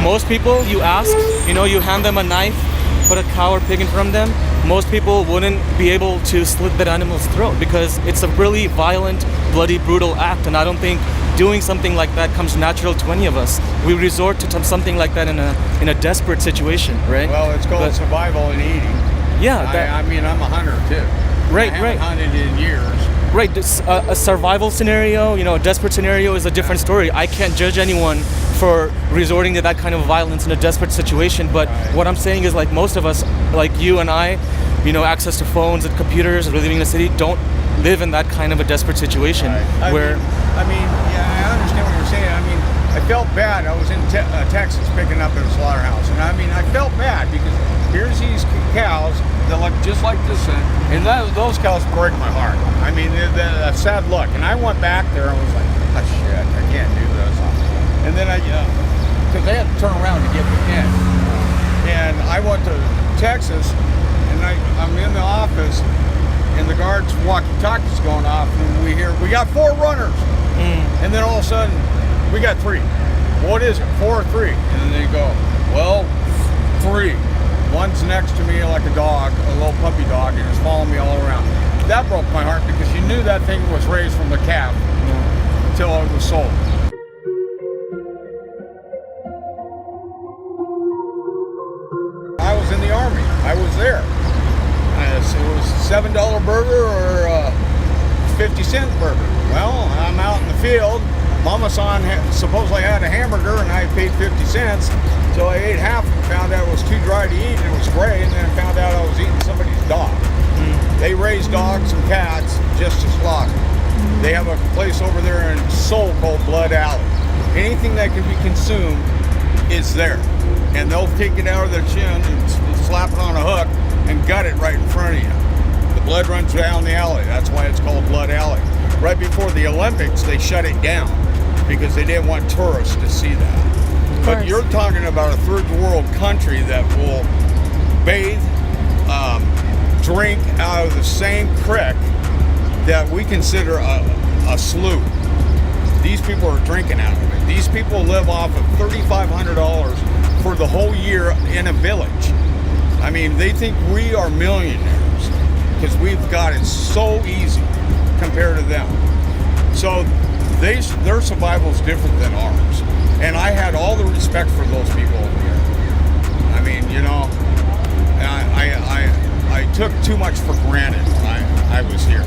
most people you ask, you hand them a knife, put a cow or pig in front of them, most people wouldn't be able to slit that animal's throat because it's a really violent, bloody, brutal act, and I don't think doing something like that comes natural to any of us. We resort to something like that in a desperate situation, right? Well, it's called survival and eating. Yeah. I mean, I'm a hunter too. Right, I haven't hunted in years. Right, a survival scenario, a desperate scenario is a different story. I can't judge anyone for resorting to that kind of violence in a desperate situation, but what I'm saying is, like, most of us, like you and I, access to phones and computers, living in the city, don't live in that kind of a desperate situation. I understand what you're saying. I mean, I felt bad. I was in Texas picking up at a slaughterhouse, and I felt bad because here's these cows that look just like this, and those cows break my heart. I mean, a sad look. And I went back there and was like, oh shit, I can't do this. And then because they had to turn around to get me in. And I went to Texas, and I'm in the office, and the guard's walkie-talkie's going off, and we hear, we got 4 runners. And then all of a sudden, we got 3. What is it, 4 or 3? And then they go, well, 3. One's next to me like a dog, a little puppy dog, and it's following me all around. That broke my heart because you knew that thing was raised from the calf until it was sold. I was in the Army. I was there. So it was a $7 burger or a 50-cent burger. Well, I'm out in the field. Mama San supposedly had a hamburger, and I paid 50 cents. So I ate half and found out it was too dry to eat, and it was gray, and then I found out I was eating somebody's dog. They raise dogs and cats just to slaughter. They have a place over there in Seoul called Blood Alley. Anything that can be consumed is there. And they'll take it out of their chin and slap it on a hook and gut it right in front of you. The blood runs down the alley. That's why it's called Blood Alley. Right before the Olympics, they shut it down because they didn't want tourists to see that. But you're talking about a third world country that will bathe, drink out of the same creek that we consider a slough. These people are drinking out of it. These people live off of $3,500 for the whole year in a village. I mean, they think we are millionaires because we've got it so easy compared to them. So their survival is different than ours. And I had all the respect for those people over here. I mean, I took too much for granted when I was here.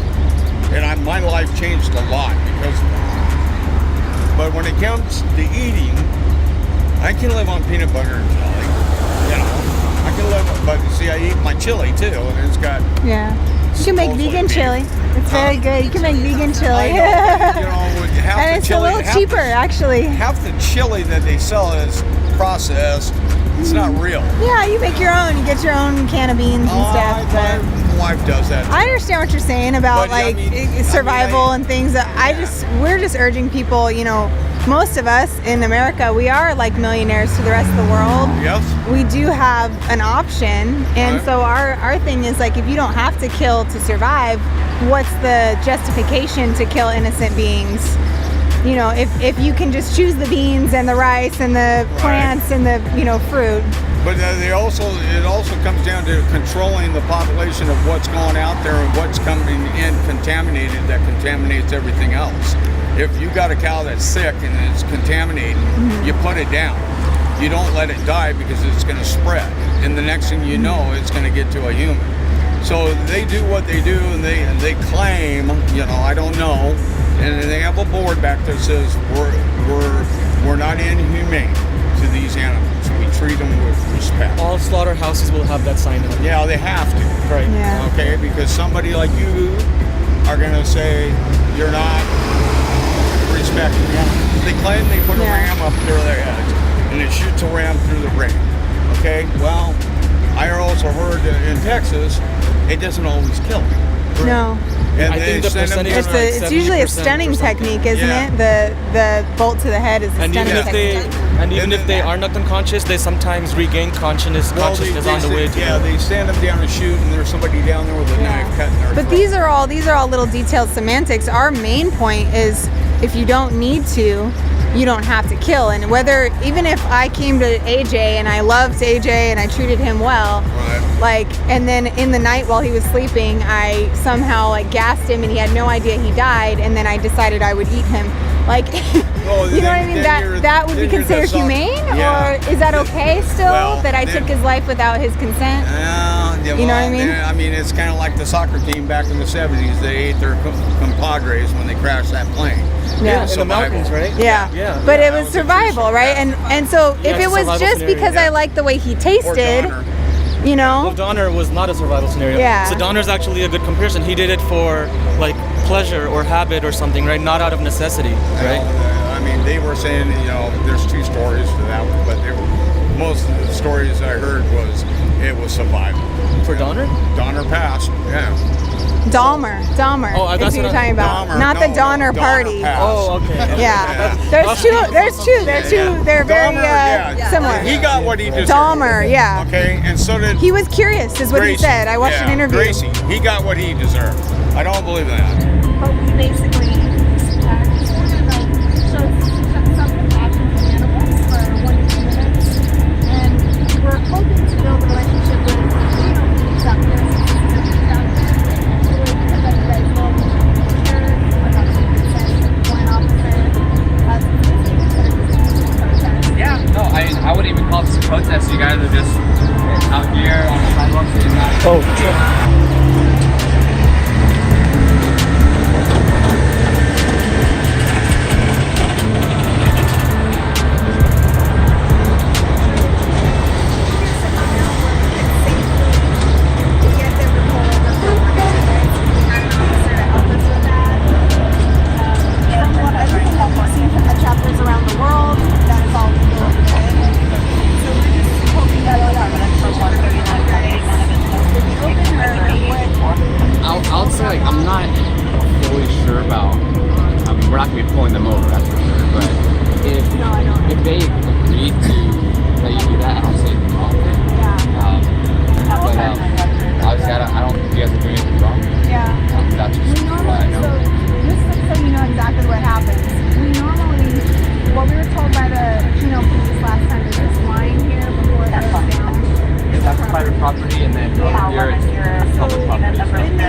And my life changed a lot because of that. But when it comes to eating, I can live on peanut butter and jelly. I can live, but see, I eat my chili too, and it's got... Yeah. You can make vegan chili. It's very good. You can make vegan chili. And it's a little cheaper, actually. Half the chili that they sell is processed. It's not real. Yeah, you make your own. You get your own can of beans and stuff. My wife does that. I understand what you're saying about survival and things. We're just urging people, most of us in America, we are like millionaires to the rest of the world. Yes. We do have an option. And so our thing is, like, if you don't have to kill to survive, what's the justification to kill innocent beings? If you can just choose the beans and the rice and the plants and the, fruit. But it also comes down to controlling the population of what's going out there and what's coming in contaminated that contaminates everything else. If you got a cow that's sick and it's contaminated, you put it down. You don't let it die because it's going to spread. And the next thing you know, it's going to get to a human. So they do what they do, and they claim, I don't know, and they have a board back there that says we're not inhumane to these animals. We treat them with respect. All slaughterhouses will have that sign on. Yeah, they have to. Right. Yeah. Okay, because somebody like you are going to say you're not respecting the animals. They claim they put a ram up their heads, and it shoots a ram through the ring. Okay, well, I also heard that in Texas, it doesn't always kill them. No. And I think the percentage is like it's usually a stunning technique, isn't it? The bolt to the head is a stunning technique. And even if they are not unconscious, they sometimes regain consciousness on the way to. Yeah, they stand them down and shoot, and there's somebody down there with a knife cutting their But throat. these are all little detailed semantics. Our main point is, if you don't need to, you don't have to kill. And whether, even if I came to AJ and I loved AJ and I treated him well, Right. like, and then in the night while he was sleeping, I somehow like gassed him and he had no idea he died, and then I decided I would eat him. Like, Well, you know what I mean? That would be considered humane, Yeah. or is that okay still Well, that I took his life without his consent? Yeah, You know what I mean? I mean, it's kind of like the soccer team back in the 70s. They ate their compadres when they crashed that plane. Yeah. In the mountains, right? Yeah. Yeah. But Yeah, it that was was survival, right? And so Yeah, if it it's a was survival just scenario, because I yeah. liked the way he Or tasted, Donner. you Well, know? Donner was not a survival scenario. Yeah. So Donner's actually a good comparison. He did it for like pleasure or habit or something, right? Not out of necessity, right? I mean, they were saying, there's two stories to that one, but most of the stories I heard was it was survival. For Donner? Donner passed, yeah. Dahmer. Oh, is that's who you're what talking about. Dahmer, Not the no, Donner Donner party. passed. Oh, okay. Yeah. There's two. They're very Dahmer, yeah. similar. He got what he deserved. Dahmer, yeah. Okay, and so did He was curious, is what he Gracie. said. I watched Yeah, an interview. Gracie, he got what he deserved. I don't believe that. But we basically just wanted to show some compassion to animals for 1 to 2 minutes, and we're hoping to build a relationship with peace out there, peace out there. So we're going to let you guys know sure about the consent, one officer, Yeah, no, I wouldn't even call this a protest. You guys are just out here on the sidewalks and not. Oh, chapters around the world, that is all legal. So we're just hoping that I'll say like I'm not fully sure about. We're not gonna be pulling them over, that's for sure. But if they agreed to let you do that, I don't see anything wrong with it. But obviously I don't think you guys are doing anything wrong. That's just We what I normally, know. so just so you know exactly what happens, we normally, what we were told by the Chino PD last time is this line here before it goes down. That's private property, and then over here it's public property. When they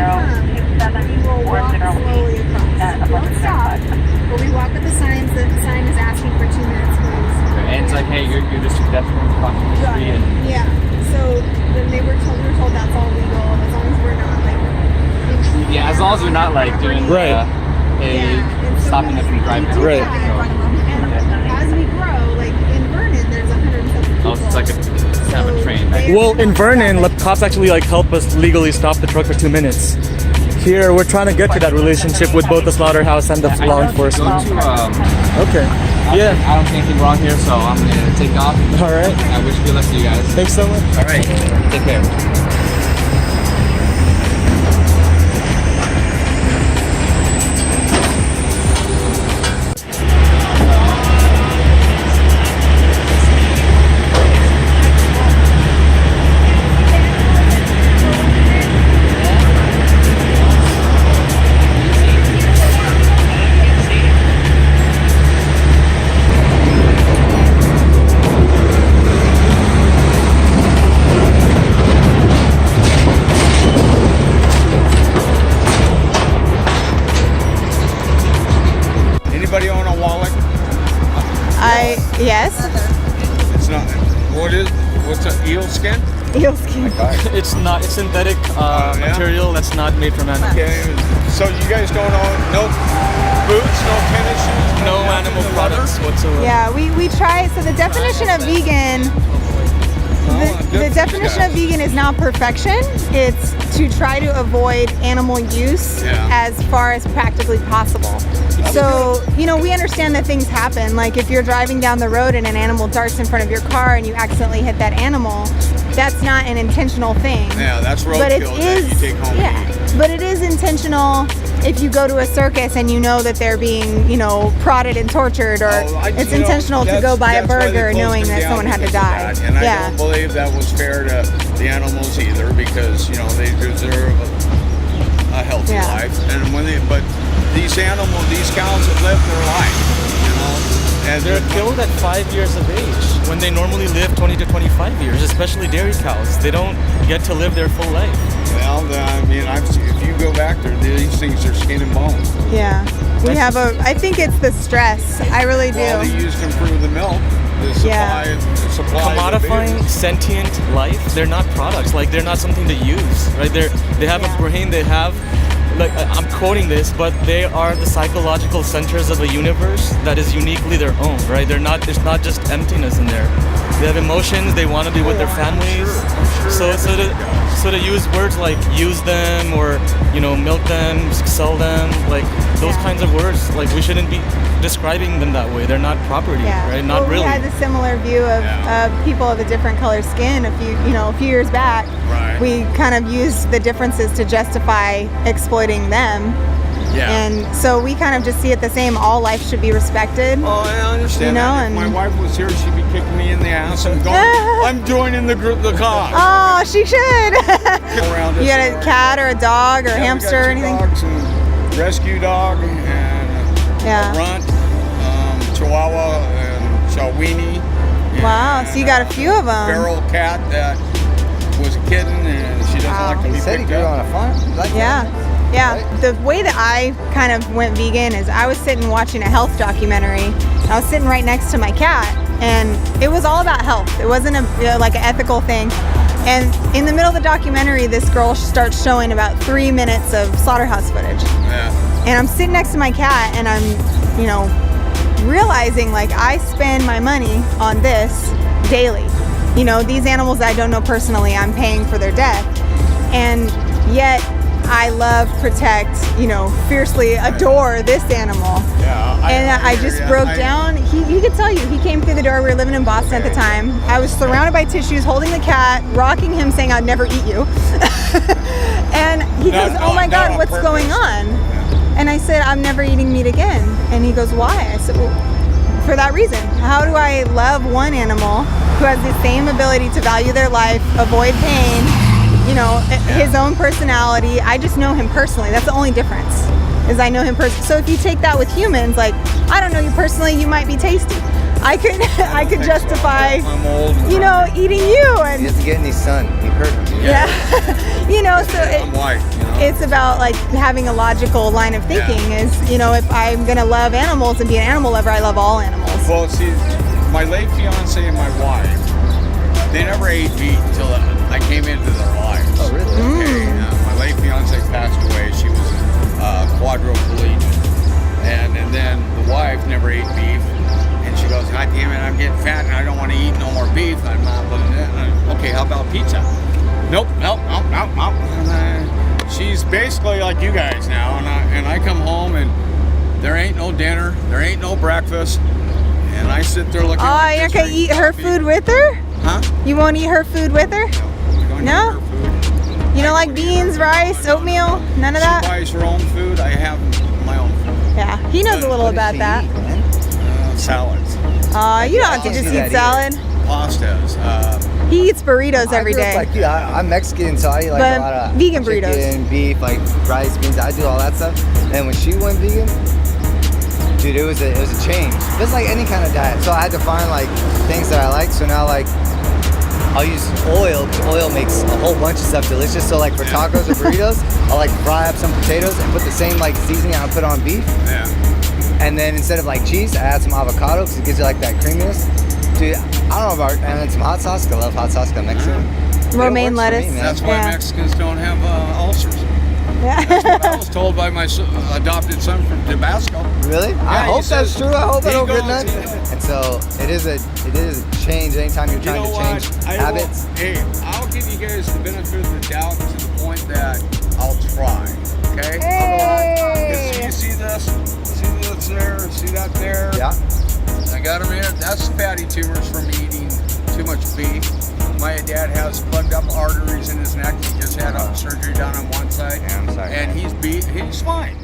come, we will walk slowly across. Don't stop, but we walk with the signs. The sign is asking for 2 minutes, please. And it's like, hey, you're just pedestrians crossing the street, and Yeah. So then we were told that's all legal as long as we're not like. impeding yeah, as long as you're not like doing Right. And so stopping them from driving. we do Right. that. And as we grow, like in Vernon, there's 170 people. Oh, it's like a kind of a train. Like, well, in Vernon, cops actually like help us legally stop the truck for 2 minutes. Here, we're trying to get to that relationship with both the slaughterhouse and the I law know if you go enforcement. to, Okay. Yeah. I don't see anything wrong here, so I'm gonna take off. All right. I wish good luck to you guys. Thanks so much. All right, take care. Anybody own a wallet? Yes. It's not. What's an eel skin? Eel skin. It's not. It's synthetic Yeah? material that's not made from animals. Okay. So you guys don't own no boots, no tennis shoes, No nothing animal in leather? products whatsoever. Yeah, we try. So the definition of vegan. The definition of vegan is not perfection. It's to try to avoid animal use Yeah. as far as practically possible. So, we understand that things happen. Like if you're driving down the road and an animal darts in front of your car and you accidentally hit that animal, that's not an intentional thing. Yeah, that's But it roadkill that is, you take home. yeah. But it is intentional if you go to a circus and you know that they're being, prodded and tortured, or it's intentional to go buy a burger knowing that someone had to die. And I Yeah. don't believe that was fair to the animals either, because they deserve a healthy Yeah. life. And but these cows have lived their life. And They're killed at 5 years of age when they normally live 20 to 25 years, especially dairy cows. They don't get to live their full life. well, I mean, if you go back there, these things are skin and bone. Yeah. I think it's the stress. I really do. Well, they used to improve the milk. The supply Commodifying sentient life, they're not products. Like, they're not something to use, right? They have a brain, they have, like, I'm quoting this, but they are the psychological centers of a universe that is uniquely their own, right? There's not just emptiness in there. They have emotions, they want to be with their families. So to use words like use them or, milk them, sell them, like those kinds of words, like we shouldn't be describing them that way. They're not property, right? Not well, really. We had a similar view of people of a different color skin a few years back. Right. We kind of used the differences to justify exploiting them. Yeah. And so we kind of just see it the same. All life should be respected. Oh, I understand that. If my wife was here, she'd be kicking me in the ass and going, I'm joining the cause. Oh, she should. Around You got a cat or a dog or a hamster or anything? Dogs and rescue dog and a runt, Chihuahua and Shawini. Wow, so you got a few of them. Feral cat that was a kitten and she doesn't like to be picked up. On a farm. Like Yeah, the way that I kind of went vegan is I was sitting watching a health documentary. I was sitting right next to my cat, and it was all about health. It wasn't like an ethical thing. And in the middle of the documentary, this girl starts showing about 3 minutes of slaughterhouse footage. Yeah. And I'm sitting next to my cat, and I'm, realizing like I spend my money on this daily. These animals that I don't know personally, I'm paying for their death, and yet I love, protect, fiercely adore this animal. Yeah, And I just broke down. He could tell you, he came through the door. We were living in Boston at the time. I was surrounded by tissues, holding the cat, rocking him, saying, I'd never eat you. And he goes, oh my God, what's going on? And I said, I'm never eating meat again. And he goes, why? I said, well, for that reason. How do I love one animal who has the same ability to value their life, avoid pain, his own personality? I just know him personally. That's the only difference, is I know him personally. So if you take that with humans, like, I don't know you personally, you might be tasty. I could justify, I'm old. Eating you. And He doesn't get any sun. He hurt him. yeah. So I'm white. it's about like having a logical line of thinking. Is if I'm gonna love animals and be an animal lover, I love all animals. Well, see, my late fiance and my wife, they never ate meat until I came into their lives. Oh, really? Okay. My late fiance passed away. She was quadriplegic, and then the wife never ate beef. And she goes, God damn it, I'm getting fat and I don't want to eat no more beef. I'm not looking at that. Okay, how about pizza? Nope. And, she's basically like you guys now, and I come home and there ain't no dinner, there ain't no breakfast, and I sit there looking. Oh, you're gonna eat her food with her? Huh? You won't eat her food with her? No? You don't like beans, rice, oatmeal? None of She that? buys her own food. I have my own food. Yeah, he knows a little about that. Salads, You don't have to just eat salad. pastas. He eats burritos every I grew up day. like you. I'm Mexican, so I eat like But a lot of vegan chicken, burritos. beef, like rice, beans. I do all that stuff. And when she went vegan, dude, it was a change. Just like any kind of diet. So I had to find like things that I like. So now like I'll use oil because oil makes a whole bunch of stuff delicious. So like for tacos or burritos, I'll like fry up some potatoes and put the same like seasoning I put on beef. Yeah. And then instead of like cheese, I add some avocado because it gives you like that creaminess. Dude, I don't know about, and then some hot sauce. I love hot sauce because I'm Mexican. Romaine works for me, lettuce. man. That's why Yeah. Mexicans don't have ulcers. Yeah. I was told by my adopted son from Tabasco. Really? I he hope that's says- true. I hope I he don't get goes, nuts. And so it is a change anytime you're You trying know to what? change I habits. I'll give you guys the benefit of the doubt to the point that I'll try. Okay? Hey. You see this? See this there? See that there? Yeah. I got them here. That's fatty tumors from eating too much beef. My dad has plugged up arteries in his neck. He just had a surgery done on one side. Yeah, I'm sorry. And he's fine.